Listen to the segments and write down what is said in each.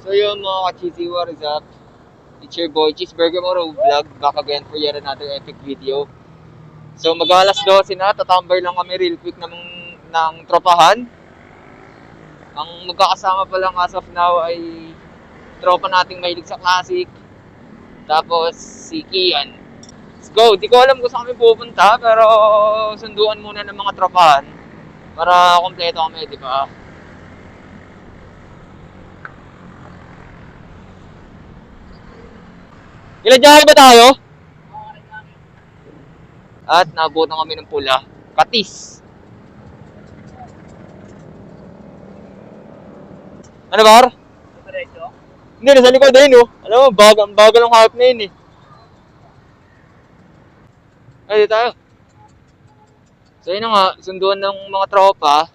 So yun mga ka-cheesy, what is up? It's your boy, Cheeseburger Moro Vlog, back again for yet another epic video. So mag-alas 12 na, tatambay lang kami real quick ng tropahan. Ang magkakasama pa lang as of now ay tropa nating mahilig sa classic. Tapos si Kian. Let's go! Di ko alam kung saan kami pupunta, pero sunduan muna ng mga tropahan para kompleto kami, di ba? Ilan dyan ba tayo? At nabutan kami ng pula. Katis. Ano bar? Diretso? Hindi, nasa likod din oh. Alam mo, bago ng hype na yun eh. Ay, di tayo. So yun na nga, sunduan ng mga tropa.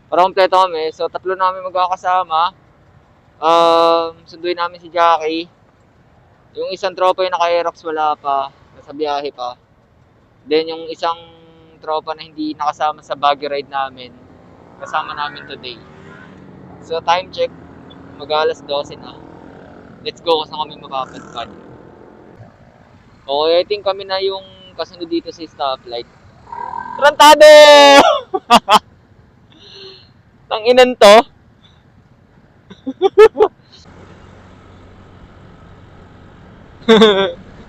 Para kompleto kami. So tatlo namin magkakasama. Sunduin namin si Jackie. Yung isang tropa yung naka-Aerox wala pa. Nasa biyahe pa. Then yung isang tropa na hindi nakasama sa buggy ride namin. Kasama namin today. So time check. Mag-alas 12 na. Let's go kung saan kami mapapadpad. Okay, I think kami na yung kasunod dito sa stoplight. Trantado! Tanginan to.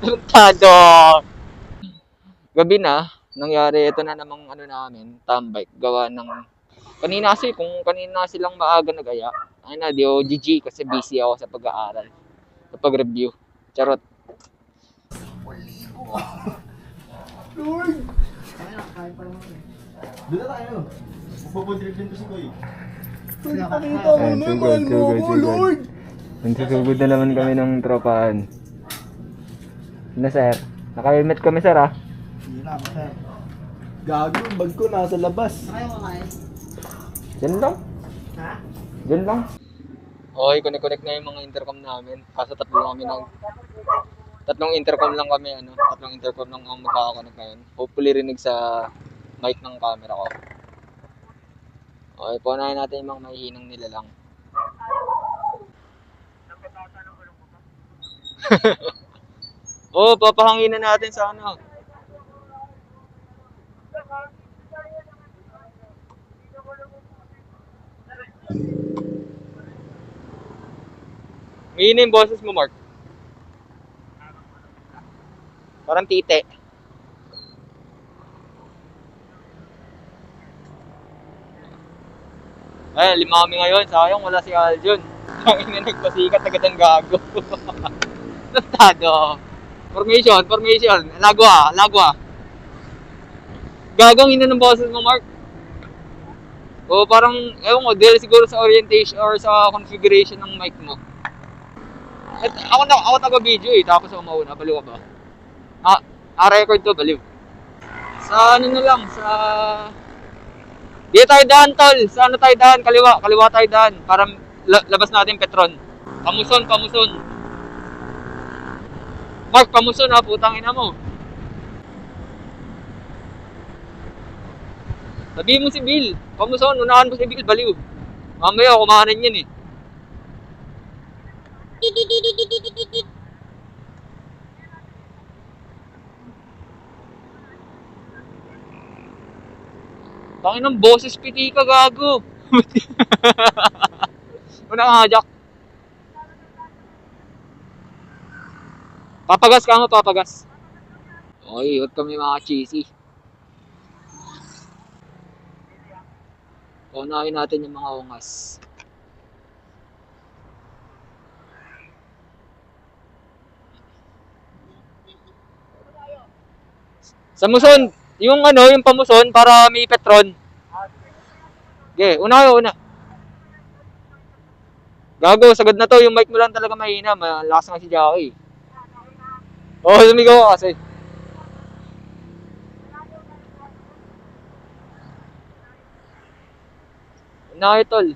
Trantado! Gabi na, nangyari ito na namang ano namin, tambay. Gawa ng kanina kasi, kung kanina silang maaga nagaya, ay na, di o GG kasi busy ako sa pag-aaral. Sa pag-review. Charot. Lord! Doon na tayo. Magpapodrip din to si Koy. Nakita mo naman mo ako, Lord! Nagsusugod na naman kami ng tropahan. Na sir, naka-helmet kami sir ah. Hindi na ako, sir. Gago, bag ko nasa labas. Diyan lang. Ha? Diyan lang. Okay, connect na yung mga intercom namin. Kaso tatlong intercom lang kami, ano, tatlong intercom lang ang magkakakonect ngayon. Hopefully rinig sa mic ng camera ko. Okay, punahin natin yung mga mahihinang nila lang. Oh, papahangin na natin sa ano. Ngayon yung boses mo, Mark. Parang tite. Ay, 5 kami ngayon. Sayang, wala si Aljun. Ang ina nagpasikat, agad ang gago. Tado. Formation. Lagwa. Gagang ina ng boses mo, Mark. O parang, ewan ko, dahil siguro sa orientation or sa configuration ng mic mo. At ako nag-video eh, tapos ako mauna. Baliw ka ba? Record to, baliw. Sa ano na lang, sa... Di tayo daan, tol. Sa ano tayo daan? Kaliwa tayo daan. Para labas natin Petron. Pamuson. Mark, pamuson ha, putang ina mo. Sabihin mo si Bill. Pamuson, unahan mo si Bill, baliw. Mamaya, kumahanan yan eh. Tangin ng boses, piti ka, gago. Una ka nga, Jack. Papagas ka mo, papagas. Okay, huwag kami mga cheesy. Unahin natin yung mga ungas. Sa Muson, yung ano, yung pamuson para may Petron. Okay, una. Gago, sagad na to. Yung mic mo lang talaga mahina. Malakas nga si Jackie. Oo, sumigaw ka kasi. Una tol.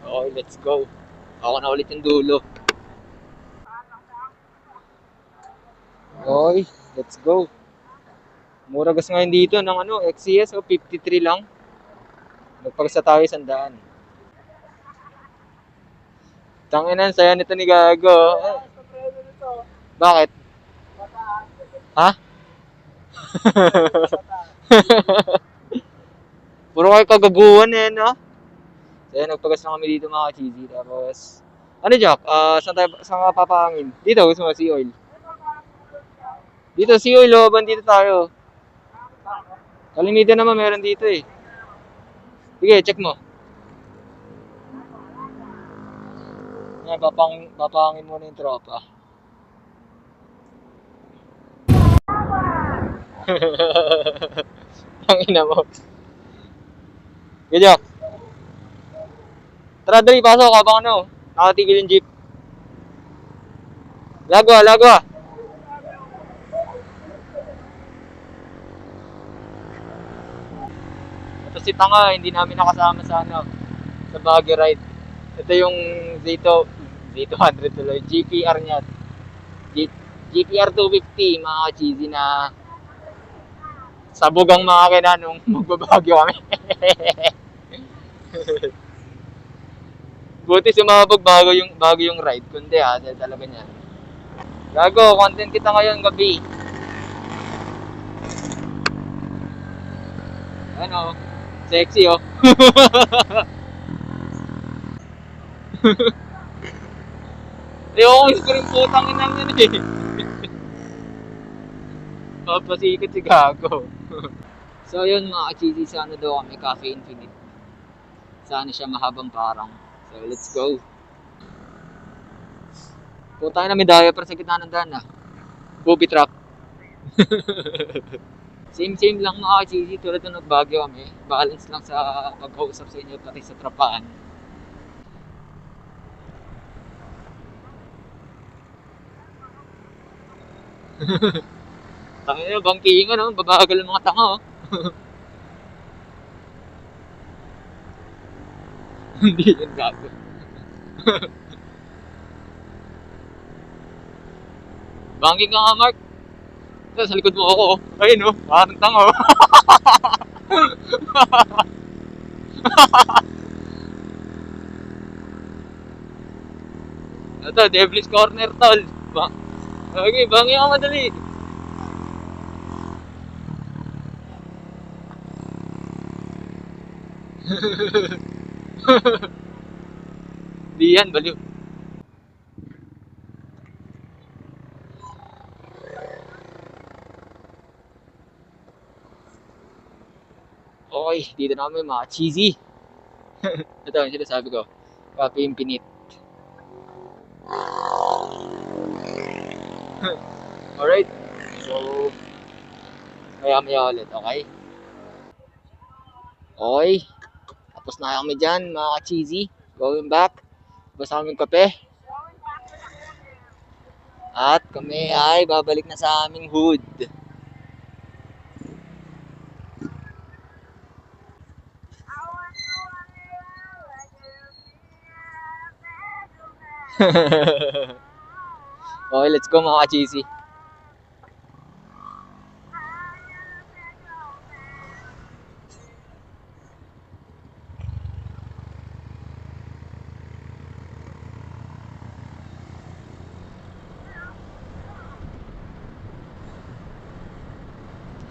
Okay, let's go. Ako na ulit yung dulo. Okay, Let's go. Mura gas ngayon dito ng ano, XCS, 53 lang. Nagpagsa tayo 100. Tanginan, saya nito ni Gago. Bakit? Ha? Puro kayo kagaguhan eh, no? So, yun, nagpagas na kami dito mga cheesy. Tapos, ano Jack? Saan ka papahangin? Dito, gusto mo, sea oil. Dito, sea oil, oh, dito tayo. Kalimitan naman, meron dito eh. Sige, check mo. Yan, papahangin muna yung tropa. Ang ina mo. Gajok. Tara, dali, pasok. Habang ano, nakatigil yung jeep. Lagwa, lagwa. Ito si Tanga, hindi namin nakasama sa ano, sa Baguio ride. Ito yung Z200 tuloy, GPR niya. GPR 250, mga cheesy na sabog ang makina nung magbabagyo kami. Buti sumabog bago yung ride, kundi dahil talaga niya. Gago, content kita ngayon gabi. Ano, sexy oh. Ayoko screen putang ina niyan eh. Papasikot si Gago. So yun mga cheesy, sana daw kami Cafe Infinite. Sana siya mahabang parang. So let's go. Punta na may diaper sa gitna ng daan ah. Booby trap. Same lang mga cheesy, tulad nung nagbagyo kami. Balance lang sa pag-uusap sa inyo pati sa trapaan. Tangina, bangkingan no, babagal ang mga tanga oh. Hindi yan gago. Bangking ka nga, Mark. Ito, sa likod mo ako oh. Ayun oh, parang tanga oh. Ito, Devil's Corner tol. Okay, bangking ka madali. Di yan, baliw. Okay, dito na kami mga cheesy. Ito yung sinasabi ko. Cafe Infinite. Alright. So, maya ulit, okay? Okay. Tapos na kami dyan, mga cheesy. Going back. Basta aming kape. At kami ay babalik na sa aming hood. Okay, let's go mga cheesy.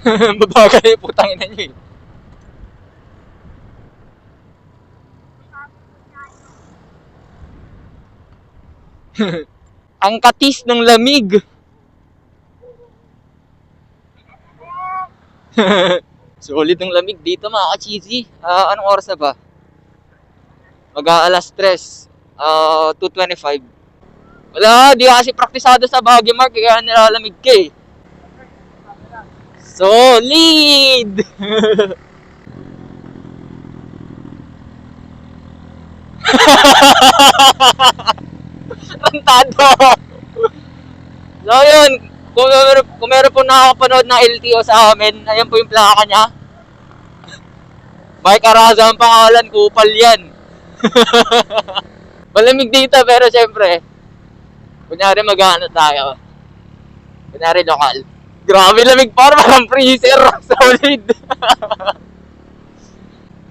Babagal yung putang ina nyo eh. Ang katis ng lamig. Solid ng lamig dito mga ka-cheesy. Anong oras na ba? Mag-aalas 3. 2:25. Wala, di kasi praktisado sa Baguio Mark. Kaya nilalamig ka eh. Solid! Rantado! So yun, kung meron po nakakapanood ng LTO sa amin, ayan po yung plaka niya. Mike Araza ang pangalan, kupal yan. Malamig dito pero syempre, kunyari mag-ano tayo. Kunyari lokal. Grabe lamig par, parang freezer. Solid.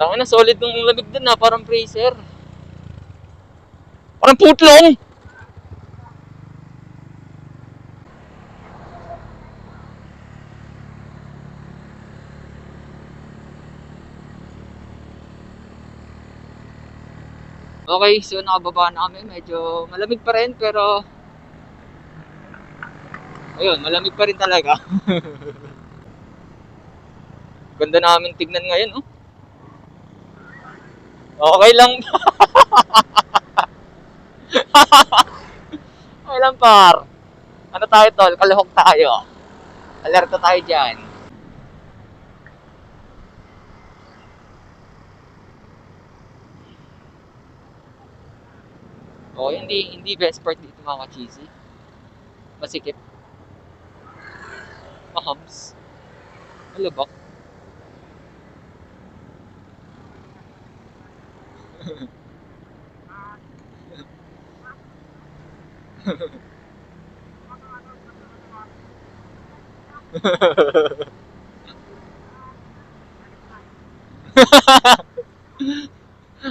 Tangin na, solid ng lamig dun ha, parang freezer. Parang putlong. Okay, so nakababa na kami. Medyo malamig pa rin, pero ayun, malamig pa rin talaga. Ganda namin tignan ngayon, oh. Okay lang. Okay lang, par. Ano tayo, tol? Kalahok tayo. Alerto tayo dyan. Oh, hindi best part dito mga ka-cheesy. Masikip. Mahams. Malabak.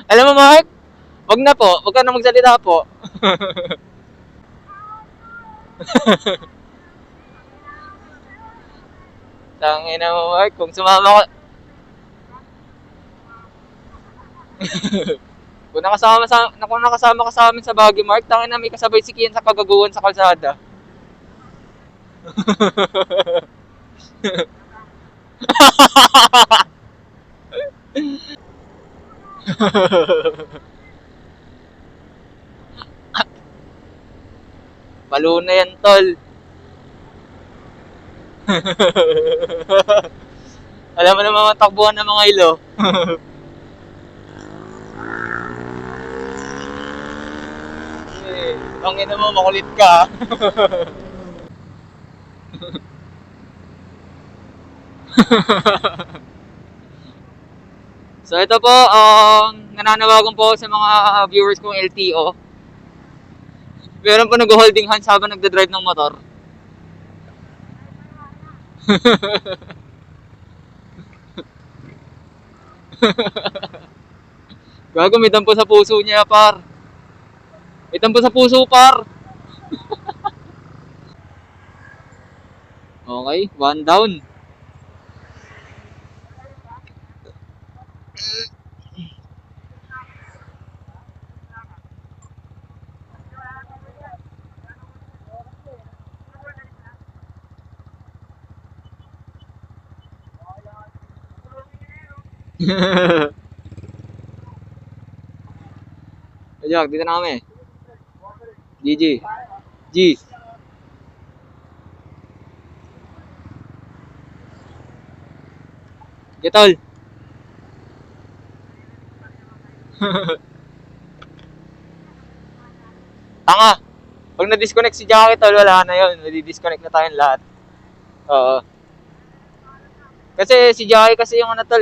Alam mo, Mark? Wag na po. Wag ka na magsalita po. Tangina mo, Mark. Kung sumama ka... kung nakasama ka sa amin sa Baguio, Mark, tangina may kasabay si Kian sa kagaguhan sa kalsada. Palo na yan, tol. Alam mo naman matakbuhan ng mga ilo. Ang ina mo, makulit ka. So ito po, nananawagan po sa mga viewers kong LTO. Meron po nag-holding hands habang nagda-drive ng motor. Gago, may dampo sa puso niya, par. May dampo sa puso, par. Okay, one down. Ajak, dito na kami. GG. G. Getol. Tanga. Pag na-disconnect si Jackie, tol, wala na yun. Madi-disconnect na tayong lahat. Oo. Kasi si Jackie kasi yung ano, tol,